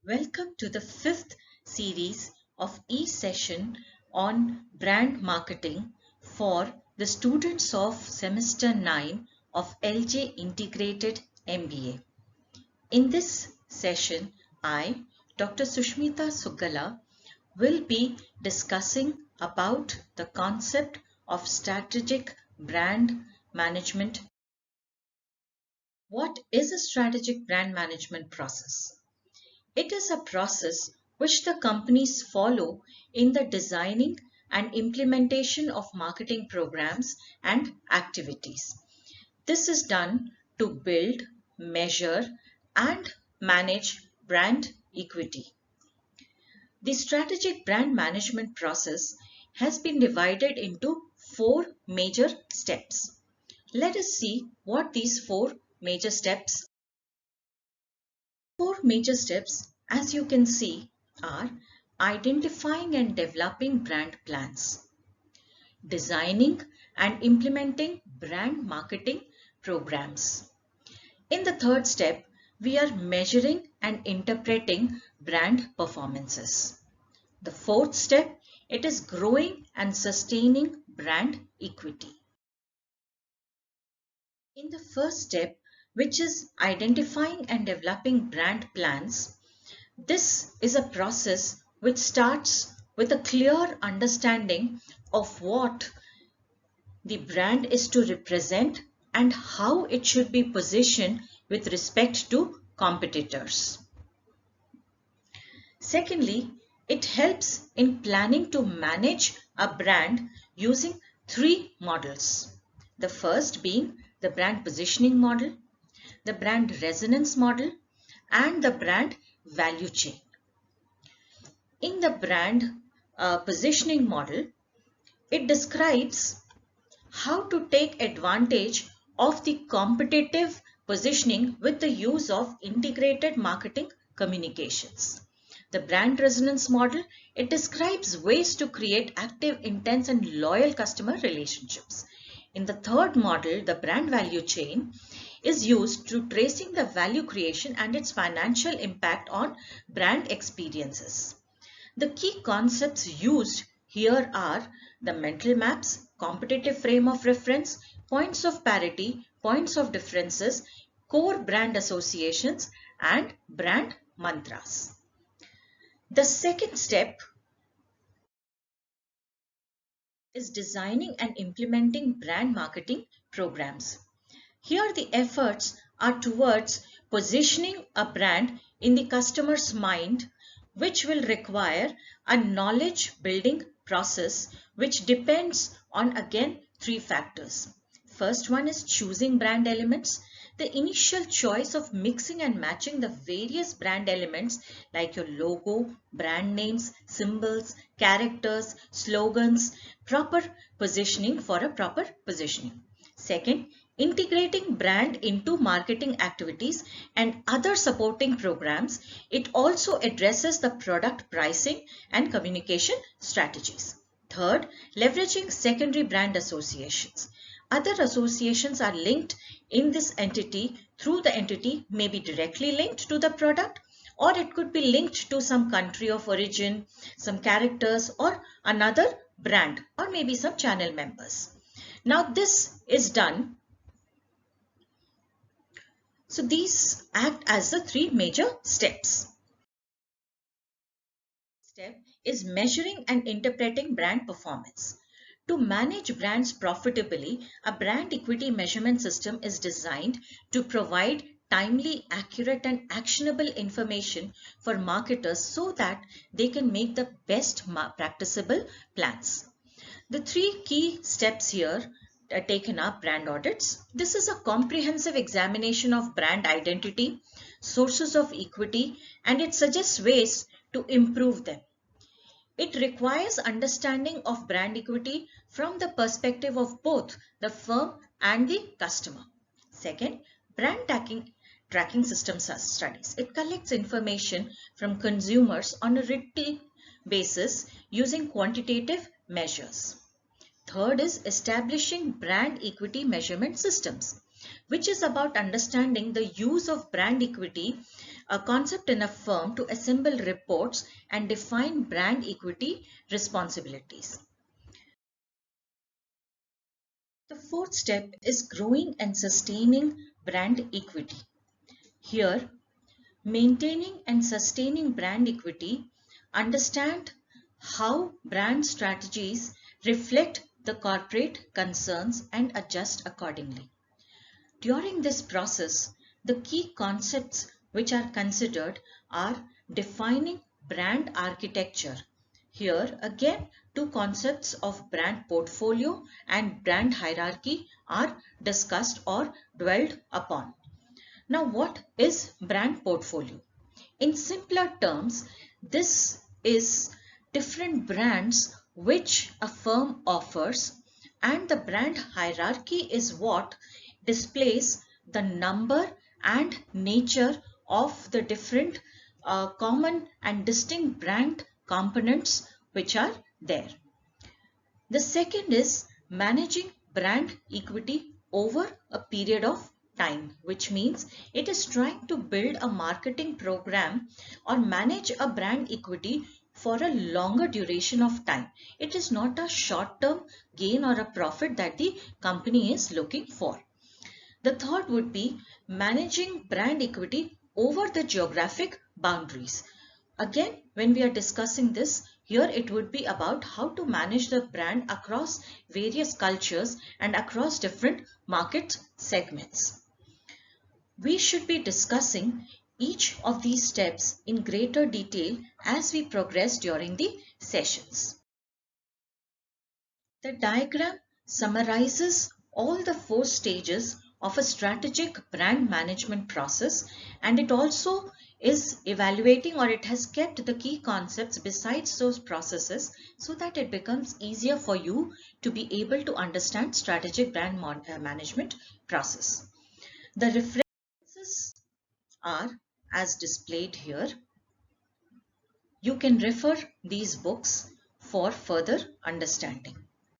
Welcome to the fifth series of e-session on brand marketing for the students of Semester 9 of LJ Integrated MBA. In this session, I, Dr. Susmita Suggala, will be discussing about the concept of strategic brand management. What is a strategic brand management process? It is a process which the companies follow in the designing and implementation of marketing programs and activities. This is done to build, measure, and manage brand equity. The strategic brand management process has been divided into four major steps. Let us see what these four major steps are. Four major steps, as you can see, are identifying and developing brand plans, designing and implementing brand marketing programs. In the third step, we are measuring and interpreting brand performances. The fourth step, it is growing and sustaining brand equity. In the first step, which is identifying and developing brand plans, this is a process which starts with a clear understanding of what the brand is to represent and how it should be positioned with respect to competitors. Secondly, it helps in planning to manage a brand using three models. The first being the brand positioning model, the brand resonance model, and the brand value chain. In the brand positioning model, it describes how to take advantage of the competitive positioning with the use of integrated marketing communications. The brand resonance model, it describes ways to create active, intense, and loyal customer relationships. In the third model, the brand value chain is used to tracing the value creation and its financial impact on brand experiences. The key concepts used here are the mental maps, competitive frame of reference, points of parity, points of differences, core brand associations, and brand mantras. The second step is designing and implementing brand marketing programs. Here the efforts are towards positioning a brand in the customer's mind, which will require a knowledge building process which depends on again three factors. First one is choosing brand elements. The initial choice of mixing and matching the various brand elements like your logo, brand names, symbols, characters, slogans, proper positioning for a proper positioning. Second, integrating brand into marketing activities and other supporting programs. It also addresses the product pricing and communication strategies. Third, leveraging secondary brand associations. Other associations are linked in this entity through the entity may be directly linked to the product, or it could be linked to some country of origin, some characters, or another brand, or maybe some channel members. Now this is done. So these act as the three major steps. Step is measuring and interpreting brand performance. To manage brands profitably, a brand equity measurement system is designed to provide timely, accurate, and actionable information for marketers so that they can make the best practicable plans. The three key steps here are taken up brand audits. This is a comprehensive examination of brand identity, sources of equity, and it suggests ways to improve them. It requires understanding of brand equity from the perspective of both the firm and the customer. Second, brand tracking system studies. It collects information from consumers on a routine basis using quantitative measures. Third is establishing brand equity measurement systems, which is about understanding the use of brand equity a concept in a firm to assemble reports and define brand equity responsibilities. The fourth step is growing and sustaining brand equity. Here, maintaining and sustaining brand equity understand how brand strategies reflect the corporate concerns and adjust accordingly. During this process, the key concepts which are considered are defining brand architecture. Here again, two concepts of brand portfolio and brand hierarchy are discussed or dwelled upon. Now, what is brand portfolio? In simpler terms, this is different brands which a firm offers, and the brand hierarchy is what displays the number and nature of the different common and distinct brand components which are there. The second is managing brand equity over a period of time, which means it is trying to build a marketing program or manage a brand equity for a longer duration of time. It is not a short-term gain or a profit that the company is looking for. The third would be managing brand equity over the geographic boundaries. Again, when we are discussing this, here it would be about how to manage the brand across various cultures and across different market segments. We should be discussing each of these steps in greater detail as we progress during the sessions. The diagram summarizes all the four stages of a strategic brand management process, and it also is evaluating, or it has kept the key concepts besides those processes so that it becomes easier for you to be able to understand strategic brand management process. The references are as displayed here. You can refer these books for further understanding.